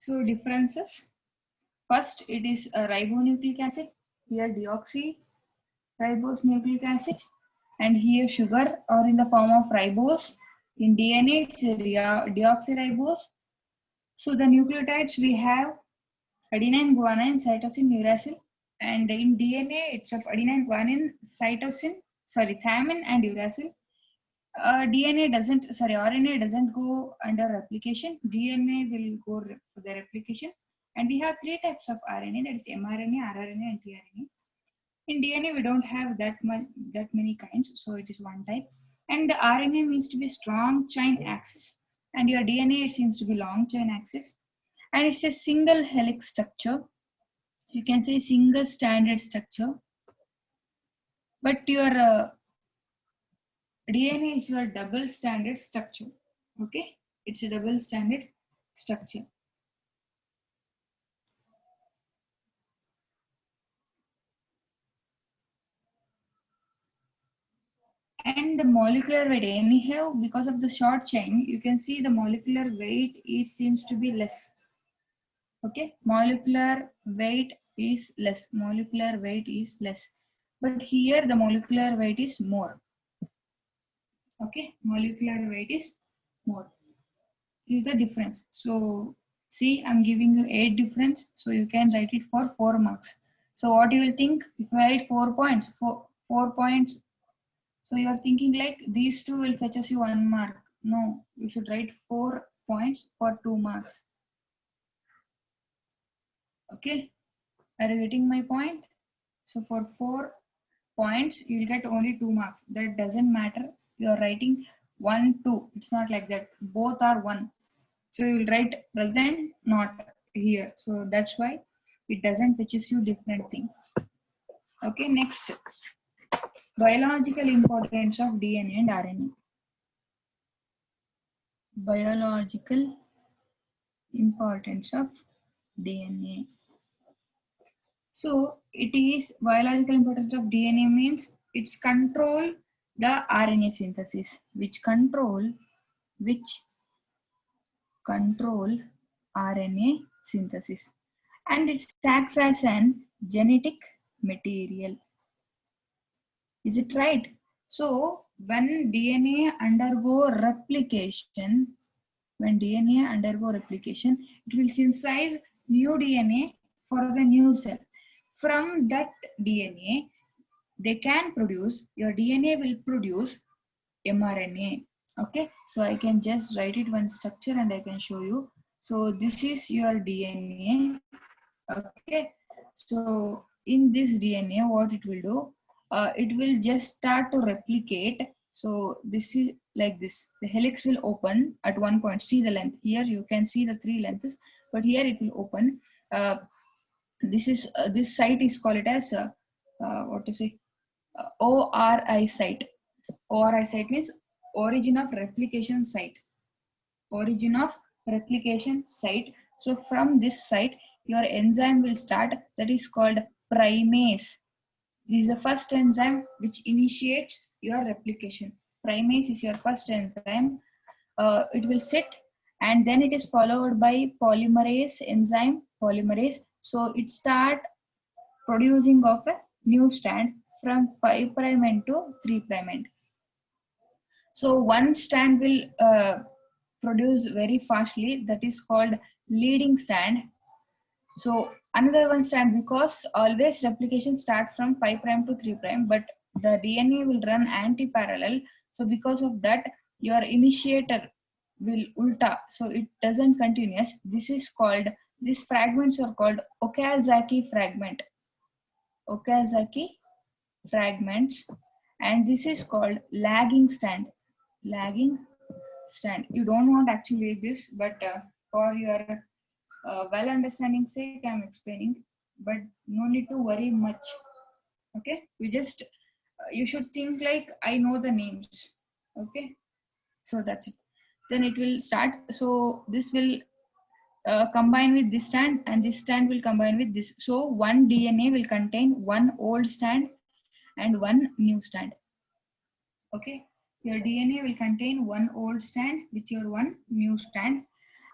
So differences. First, it is a ribonucleic acid. Here deoxyribose nucleic acid, and here sugar or in the form of ribose. In DNA, it's a deoxyribose. So the nucleotides we have adenine, guanine, cytosine, uracil, and in DNA it's of adenine, guanine, cytosine, sorry, thymine and uracil. DNA doesn't, sorry, RNA doesn't go under replication. DNA will go for the replication. And we have three types of RNA, that is mRNA, rRNA, and tRNA. In DNA, we don't have that many kinds, so it is one type. And the RNA means to be strong chain axis, and your DNA it seems to be long chain axis, and it's a single helix structure. You can say single stranded structure, but your DNA is your double stranded structure. Okay, it's a double stranded structure. And the molecular weight, anyhow, because of the short chain, you can see the molecular weight seems to be less. Okay, molecular weight is less. Molecular weight is less. But here the molecular weight is more. Okay, molecular weight is more. This is the difference. So see, I'm giving you 8 difference. So you can write it for 4 marks. So what you will think if you write 4 points, 4 points. So you are thinking like these two will fetch us you 1 mark. No, you should write 4 points for 2 marks. Okay, are you getting my point? So for 4 points, you'll get only 2 marks. That doesn't matter. You're writing 1, 2. It's not like that. Both are 1. So you'll write present, not here. So that's why it doesn't fetches you different thing. Okay, next. Biological importance of DNA and RNA. Biological importance of DNA. So it is biological importance of DNA means it's control the RNA synthesis, which control RNA synthesis, and it acts as an genetic material. Is it right? So when DNA undergo replication, it will synthesize new DNA for the new cell. From that DNA, they can produce, your DNA will produce mRNA. Okay, so I can just write it one structure and I can show you. So this is your DNA. Okay, so in this DNA, what it will do, it will just start to replicate. So this is like this. The helix will open at one point. See the length. Here you can see the 3 lengths, but here it will open. This site is called as what to say, ORI site. ORI site means origin of replication site. Origin of replication site. So from this site, your enzyme will start. That is called primase. This is the first enzyme which initiates your replication. Primase is your first enzyme. It will sit, and then it is followed by polymerase enzyme. Polymerase. So it start producing of a new strand from 5' end to 3' end. So one strand will produce very fastly, that is called leading strand. So another one strand, because always replication start from 5' to 3', but the DNA will run anti-parallel. So because of that, your initiator will ulta, so it doesn't continuous. This is called, these fragments are called Okazaki fragment. Okazaki fragments, and this is called lagging strand. Lagging strand. You don't want actually this, but for your well understanding sake, I'm explaining. But no need to worry much. Okay, you just you should think like I know the names. Okay, so that's it. Then it will start. So this will combine with this strand, and this strand will combine with this. So one DNA will contain one old strand and one new strand. Okay, your DNA will contain one old strand with your one new strand,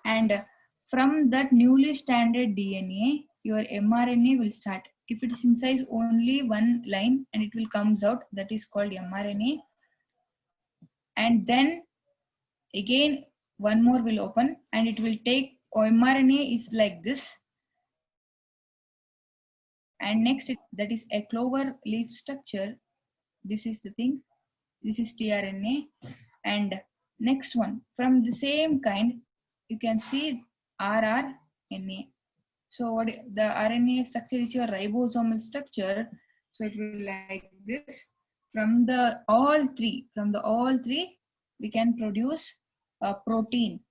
and From that newly stranded DNA, your mRNA will start. If it synthesizes only one line and it will comes out, that is called mRNA. And then again, one more will open and it will take mRNA is like this. And next, that is a clover leaf structure. This is the thing. This is tRNA. And next one, from the same kind, you can see rRNA. So what the RNA structure is your ribosomal structure. So it will like this. From the all three, we can produce a protein.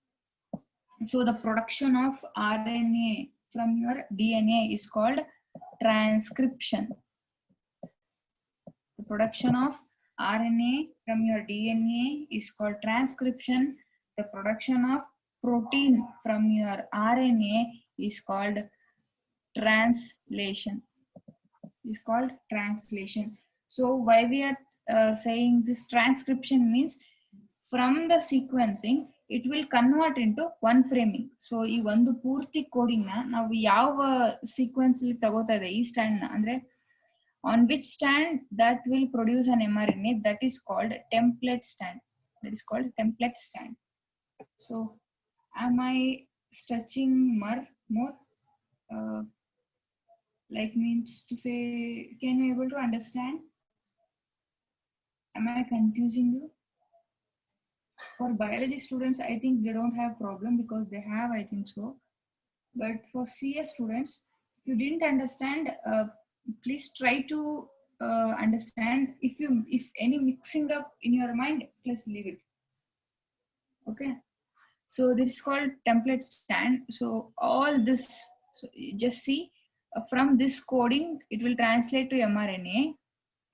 So the production of RNA from your DNA is called transcription. The production of RNA from your DNA is called transcription. The production of protein from your RNA is called translation. Is called translation. So why we are saying this transcription means from the sequencing it will convert into one framing. So ಈ ಒಂದು ಪೂರ್ತಿ coding ನ ನಾವು ಯಾವ sequence ಅಲ್ಲಿ ತಗೋತಾ ಇದೆ ಈ ಸ್ಟ್ಯಾಂಡ್ ನ ಅಂದ್ರೆ on which stand that will produce an mRNA, that is called template stand. That is called template stand. So am I stretching more? Like means to say, can you able to understand? Am I confusing you? For biology students, I think they don't have problem because they have, I think so. But for CS students, if you didn't understand, please try to understand. If any mixing up in your mind, please leave it. Okay. So this is called template stand. So all this, so just see from this coding, it will translate to mRNA,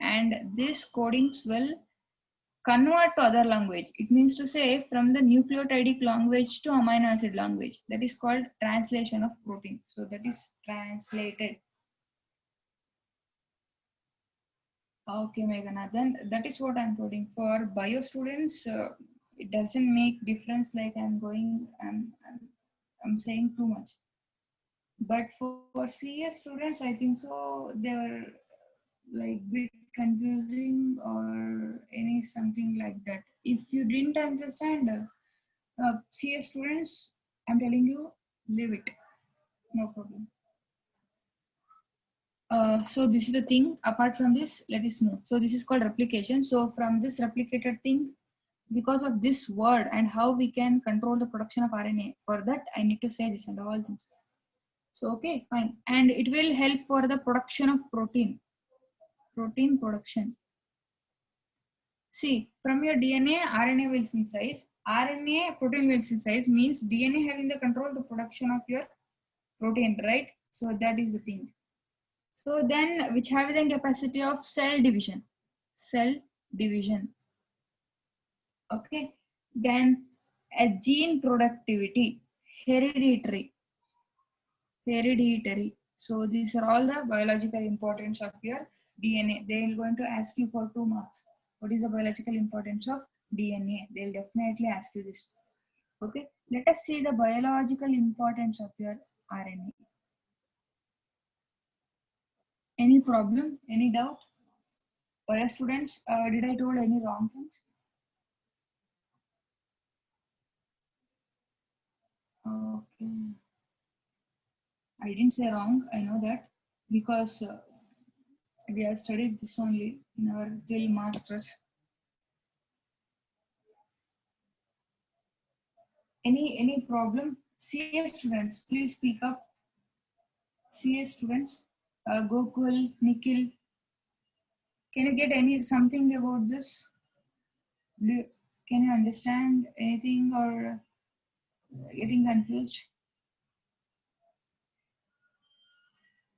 and this codings will convert to other language. It means to say from the nucleotidic language to amino acid language. That is called translation of protein. So that is translated. Okay, Meghana, then that is what I'm coding. For bio students, it doesn't make difference. Like I'm saying too much. But for CS students, I think so they were like bit confusing or any something like that. If you didn't understand, CS students, I'm telling you, leave it. No problem. So this is the thing. Apart from this, let us move. So this is called replication. So from this replicated thing, because of this word and how we can control the production of RNA, for that I need to say this and all things. So okay, fine. And it will help for the production of protein production. See, from your DNA, RNA will synthesize. RNA, protein will synthesize, means DNA having the control to production of your protein, right? So that is the thing. So then, which have the capacity of cell division. Okay. Then a gene productivity, hereditary. So these are all the biological importance of your DNA. They are going to ask you for 2 marks. What is the biological importance of DNA? They'll definitely ask you this. Okay, let us see the biological importance of your RNA. Any problem? Any doubt? Bio students, did I told any wrong things? Okay. I didn't say wrong, I know that, because we have studied this only in our till masters. Any problem? CS students, please speak up. CS students, Gokul, Nikhil, can you get something about this? Can you understand anything or getting confused?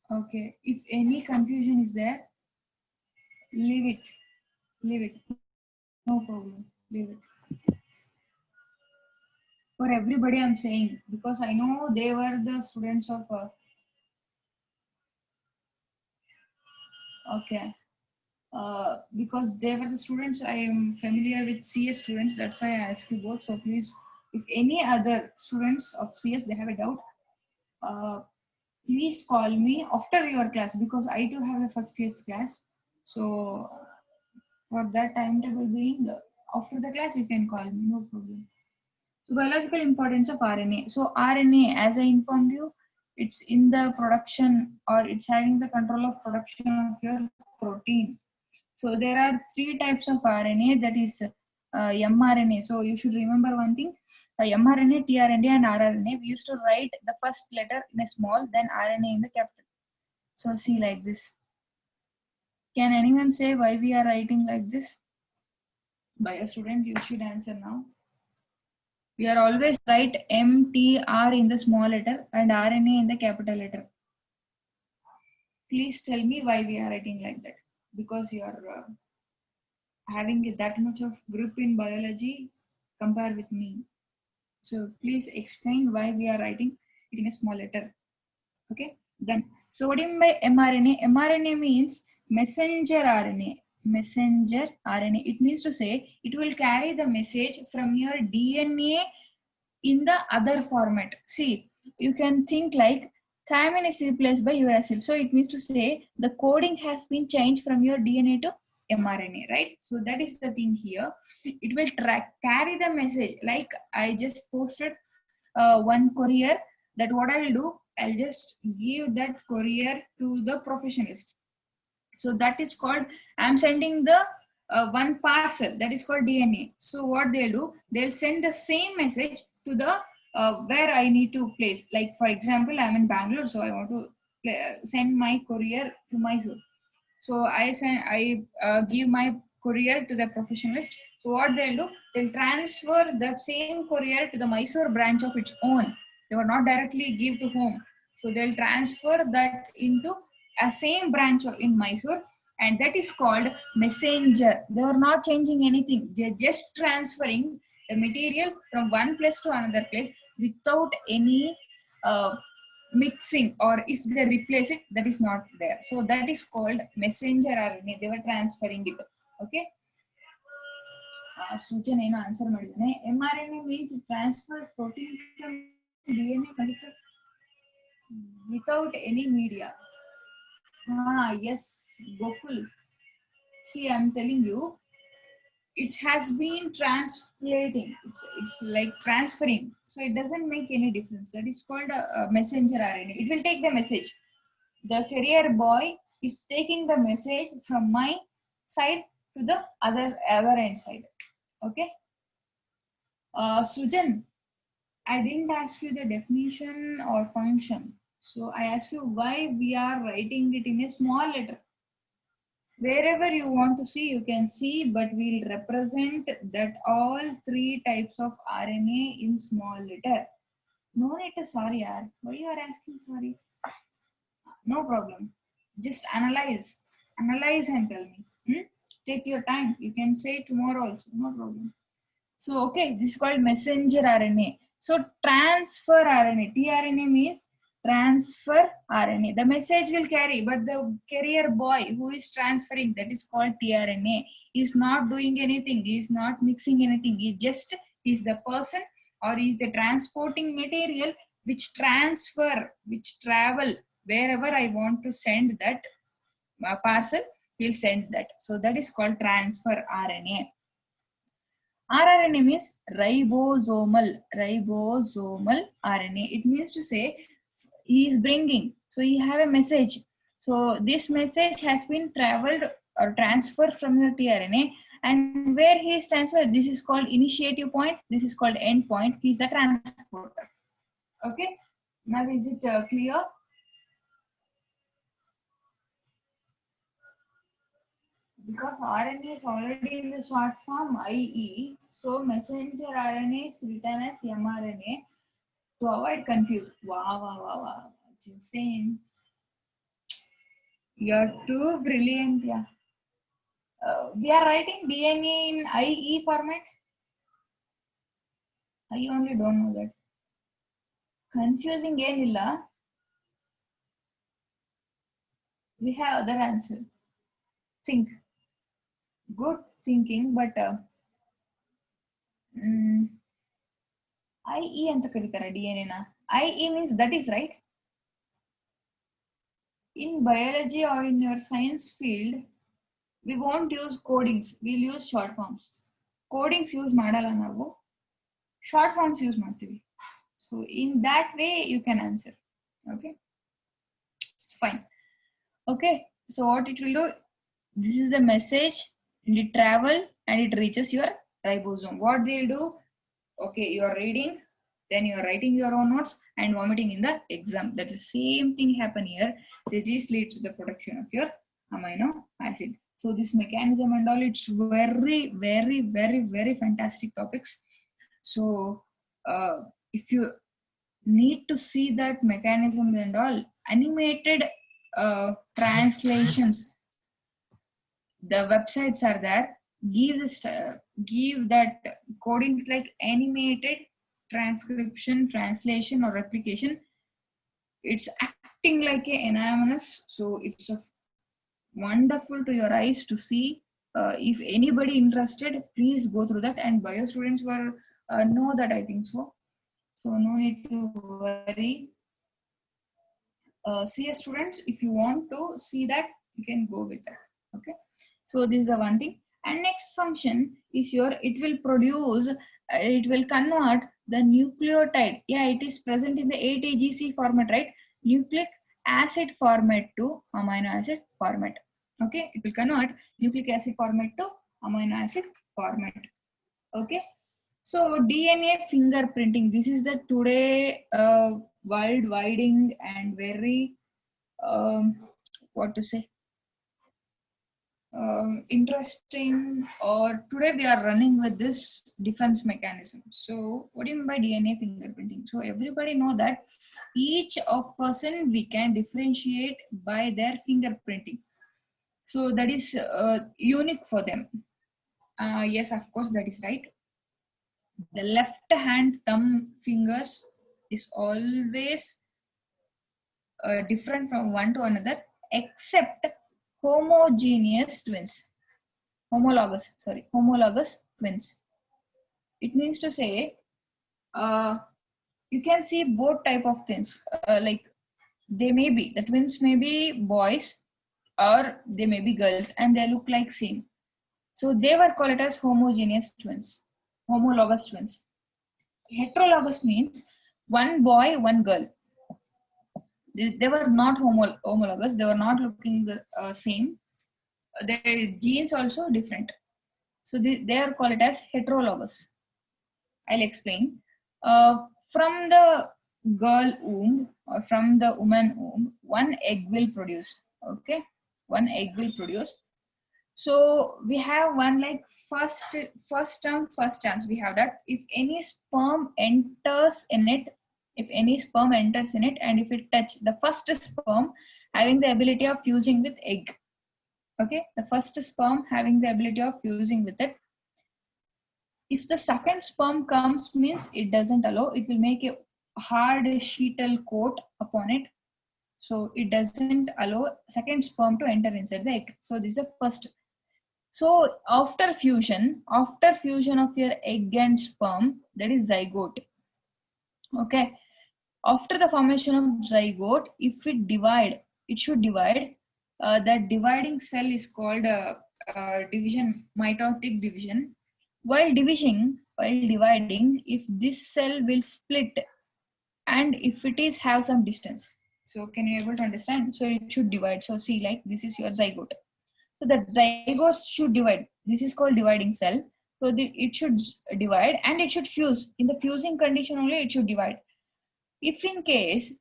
Okay, if any confusion is there, leave it. No problem, leave it. For everybody I'm saying, because I know they were the students of okay, because they were the students, I am familiar with CS students, that's why I ask you both. So please If any other students of CS they have a doubt, please call me after your class, because I do have a first year's class. So for that timetable being after the class, you can call me, no problem. So biological importance of RNA. So RNA, as I informed you, it's in the production, or it's having the control of production of your protein. So there are three types of RNA, that is mRNA. So you should remember one thing, mRNA, tRNA and rRNA. We used to write the first letter in a small, then RNA in the capital. So see like this. Can anyone say why we are writing like this? By a student, you should answer now. We are always write MTR in the small letter and RNA in the capital letter. Please tell me why we are writing like that. Because you are having that much of grip in biology, compare with me. So please explain why we are writing it in a small letter. Okay. Then sodium by mRNA. mRNA means messenger RNA. Messenger RNA. It means to say it will carry the message from your DNA in the other format. See, you can think like thymine is replaced by uracil. So it means to say the coding has been changed from your DNA to mRNA, right? So that is the thing here. It will carry the message. Like I just posted one courier, that what I will do, I'll just give that courier to the professionalist. So that is called, I'm sending the one parcel, that is called DNA. So what they'll do, they'll send the same message to the where I need to place. Like for example, I'm in Bangalore, so I want to send my courier to Mysore. So I give my courier to the professionalist. So what they'll do, they'll transfer that same courier to the Mysore branch of its own. They will not directly give to home. So they'll transfer that into a same branch in Mysore, and that is called messenger. They are not changing anything. They're just transferring the material from one place to another place without any mixing, or if they replace it, that is not there. So that is called messenger RNA. They were transferring it. Okay. Sujan ಏನು answer ಮಾಡಿದ್ದಾನೆ. mRNA means transfer protein from DNA culture without any media. Yes, Gokul. See, I'm telling you, it has been translating. It's like transferring. So it doesn't make any difference. That is called a messenger RNA. It will take the message. The carrier boy is taking the message from my side to the other end side. Okay. Sujan, I didn't ask you the definition or function. So I asked you why we are writing it in a small letter. Wherever you want to see, you can see, but we'll represent that all three types of RNA in small letter. No need to sorry, yaar. Why you are asking sorry? No problem. Just analyze and tell me. Take your time. You can say tomorrow also, no problem. So okay, this is called messenger RNA. So transfer RNA, tRNA means transfer RNA. The message will carry, but the carrier boy who is transferring, that is called tRNA, is not doing anything. He is not mixing anything. He just is the person, or is the transporting material which travel wherever I want to send that parcel. He'll send that. So that is called transfer RNA. rRNA means ribosomal RNA. It means to say he is bringing. So he have a message. So this message has been traveled or transferred from your tRNA, and where he is transferred, this is called initiative point. This is called end point. He is the transporter. Okay. Now is it clear? Because RNA is already in the short form IE, so messenger RNA is written as mRNA to avoid confusion. Wow. It's insane. You're too brilliant, yeah. We are writing DNA in IE format. I only don't know that. Confusing ಏನilla. We have other answer. Think. Good thinking, but IE ಅಂತ ಕರೀತಾರೆ DNA ನ. IE means that is right. In biology or in your science field, we won't use codings, we'll use short forms. Codings use ಮಾಡಲ್ಲ ನಾವು, short forms use ಮಾಡ್ತೀವಿ. So in that way you can answer. Okay, it's fine. Okay, so what it will do, this is the message, and it travel and it reaches your ribosome. What they'll do, okay, you are reading, then you are writing your own notes and vomiting in the exam. That's the same thing happen here. This leads to the production of your amino acid. So this mechanism and all, it's very, very, very, very fantastic topics. So if you need to see that mechanism and all, animated translations, the websites are there, give that codings like animated transcription, translation or replication. It's acting like a anonymous, so it's a wonderful to your eyes to see. If anybody interested, please go through that, and bio students were know that, I think so. So no need to worry. CS students, if you want to see that, you can go with that. Okay, so this is the one thing. And next function is your, it will produce, it will convert the nucleotide. Yeah, it is present in the ATGC format, right? Nucleic acid format to amino acid format. Okay, it will convert nucleic acid format to amino acid format. Okay, so DNA fingerprinting, this is the today worldwide and very what to say, interesting, or today we are running with this defense mechanism. So what do you mean by DNA fingerprinting? So everybody know that each of person we can differentiate by their fingerprinting. So that is unique for them. Yes, of course, that is right. The left hand thumb fingers is always different from one to another, except homologous twins. It means to say, you can see both type of things. Like they may be, the twins may be boys or they may be girls, and they look like same. So they were called as homologous twins. Heterologous means one boy, one girl. They were not homologous. They were not looking the same. Their genes also different. So they are called as heterologous. I'll explain. From the girl womb or from the woman womb, one egg will produce. Okay, one egg will produce. So we have one like first term, first chance. We have that if any sperm enters in it, and if it touch the first sperm having the ability of fusing with egg. Okay, the first sperm having the ability of fusing with it. If the second sperm comes, means it doesn't allow, it will make a hard sheetal coat upon it. So it doesn't allow second sperm to enter inside the egg. So this is the first. So after fusion of your egg and sperm, that is zygote. Okay, after the formation of zygote, if it divide, it should divide. That dividing cell is called division, mitotic division. While dividing, if this cell will split, and if it is have some distance, so can you able to understand? So it should divide. So see, like this is your zygote. So the zygote should divide. This is called dividing cell. So it should divide and it should fuse. In the fusing condition only it should divide. If in case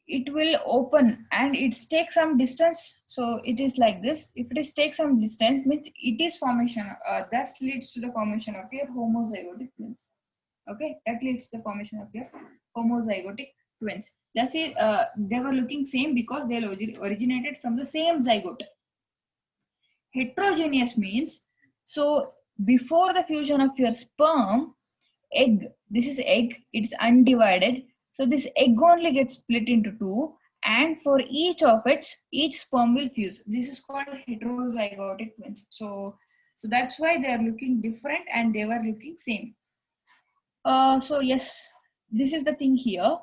it will open and it takes some distance, so it is like this. If it is take some distance, means it is formation. That leads to the formation of your homozygotic twins. Okay, that leads to the formation of your homozygotic twins. That's it. They were looking same because they originated from the same zygote. Heterogeneous means, so before the fusion of your sperm, egg, this is egg, it's undivided. So this egg only gets split into two, and for each of its, each sperm will fuse. This is called heterozygotic twins. So that's why they are looking different and they were looking same. So yes, this is the thing here.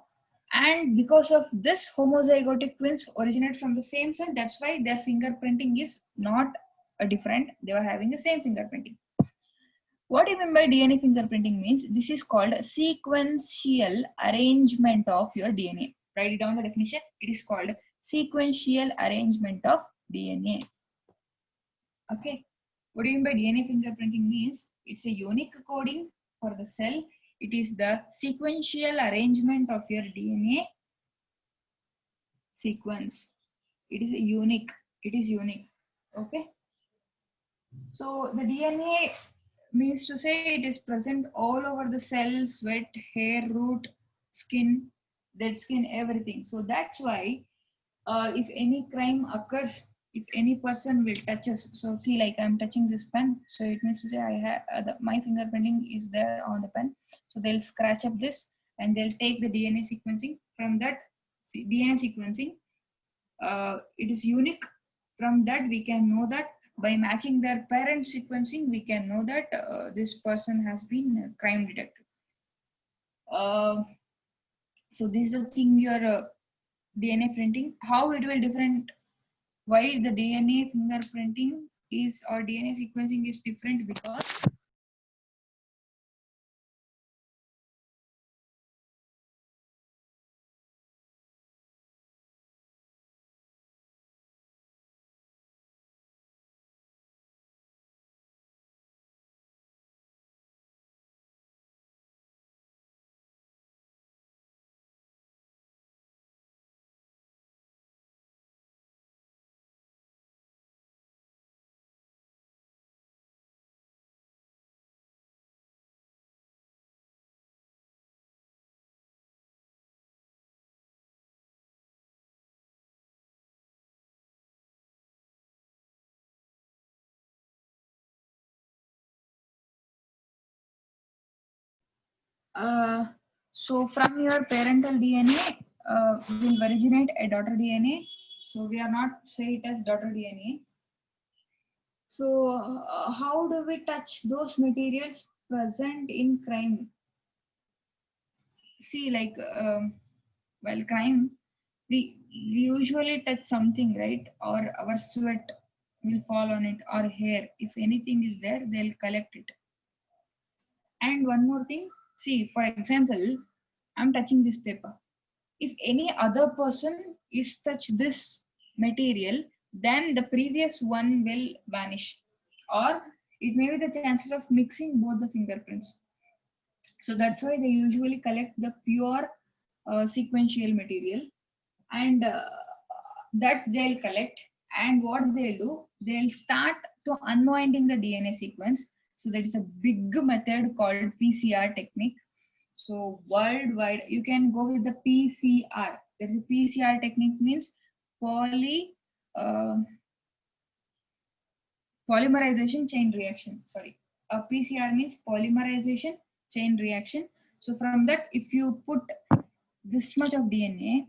And because of this, homozygotic twins originate from the same cell. That's why their fingerprinting is not different. They were having the same fingerprinting. What do you mean by DNA fingerprinting means? This is called sequential arrangement of your DNA. Write it down the definition. It is called sequential arrangement of DNA. Okay. What do you mean by DNA fingerprinting means? It's a unique coding for the cell. It is the sequential arrangement of your DNA sequence. It is unique. It is unique. Okay. So the DNA means to say it is present all over the cell, sweat, hair, root, skin, dead skin, everything. So that's why if any crime occurs, if any person will touch us, so see, like I'm touching this pen, so it means to say I have my fingerprinting is there on the pen. So they'll scratch up this and they'll take the DNA sequencing. From that DNA sequencing, it is unique. From that we can know that by matching their parent sequencing, we can know that this person has been crime detected. So this is the thing, your DNA printing, how it will different, why the DNA fingerprinting is or DNA sequencing is different, because so from your parental DNA will originate a daughter DNA. So we are not say it as daughter DNA. So how do we touch those materials present in crime? See, like while crime, we usually touch something, right? Or our sweat will fall on it, or hair. If anything is there, they'll collect it. And one more thing, see, for example, I'm touching this paper. If any other person is touch this material, then the previous one will vanish, or it may be the chances of mixing both the fingerprints. So that's why they usually collect the pure sequential material, and that they'll collect. And what they'll do, they'll start to unwinding the DNA sequence. So that is a big method called PCR technique. So worldwide, you can go with the PCR. There's a PCR technique means poly uh, polymerization chain reaction. Sorry, a PCR means polymerization chain reaction. So from that, if you put this much of DNA,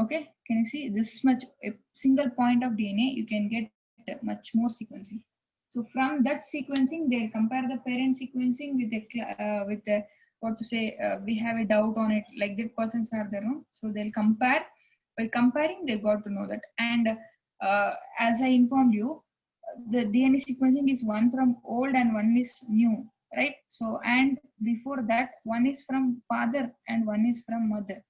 okay, can you see this much, a single point of DNA, you can get much more sequencing. So from that sequencing, they'll compare the parent sequencing with the what to say, we have a doubt on it, like that persons are there, no? So they'll compare. By comparing, they got to know that. And as I informed you, the DNA sequencing is one from old and one is new, right? So and before that, one is from father and one is from mother.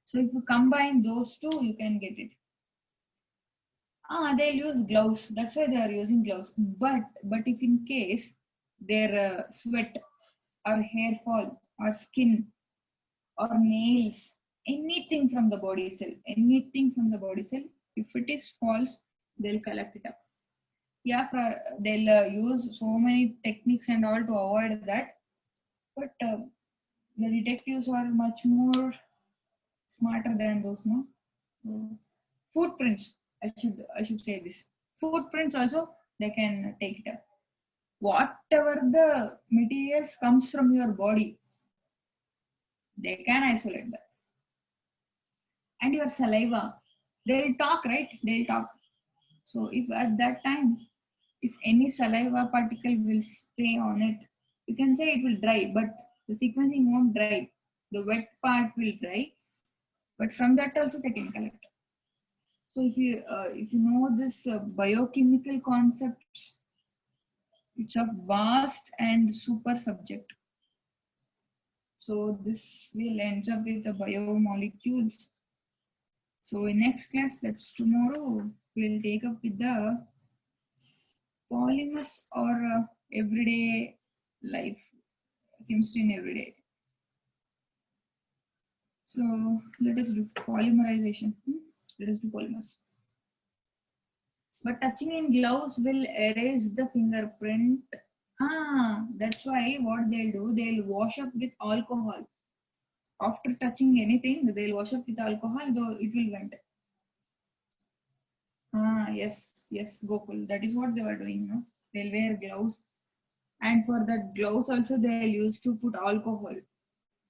So if you combine those two, you can get it. They'll use gloves. That's why they are using gloves. But if in case their sweat or hair fall or skin or nails, anything from the body cell, anything from the body cell, if it is false, they'll collect it up. Yeah, they'll use so many techniques and all to avoid that. But the detectives are much more smarter than those, no? So, footprints, I should say this. Footprints also they can take it up. Whatever the materials comes from your body, they can isolate that. And your saliva, they'll talk, right? They'll talk. So if at that time, if any saliva particle will stay on it, you can say it will dry, but the sequencing won't dry. The wet part will dry, but from that also they can collect. So if you know this biochemical concepts, it's a vast and super subject. So this will end up with the biomolecules. So in next class, that's tomorrow, we'll take up with the polymers or everyday life, chemistry in everyday. So let us do polymerization. Let us do polymers. But touching in gloves will erase the fingerprint. That's why what they'll do, they'll wash up with alcohol. After touching anything, they'll wash up with alcohol, though it will went. Yes, Gokul. That is what they were doing, no? They'll wear gloves. And for the gloves also they'll use to put alcohol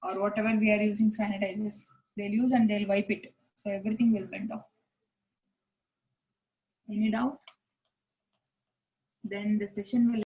or whatever we are using sanitizers. They'll use and they'll wipe it. So everything will bend off. Any doubt? Then the session will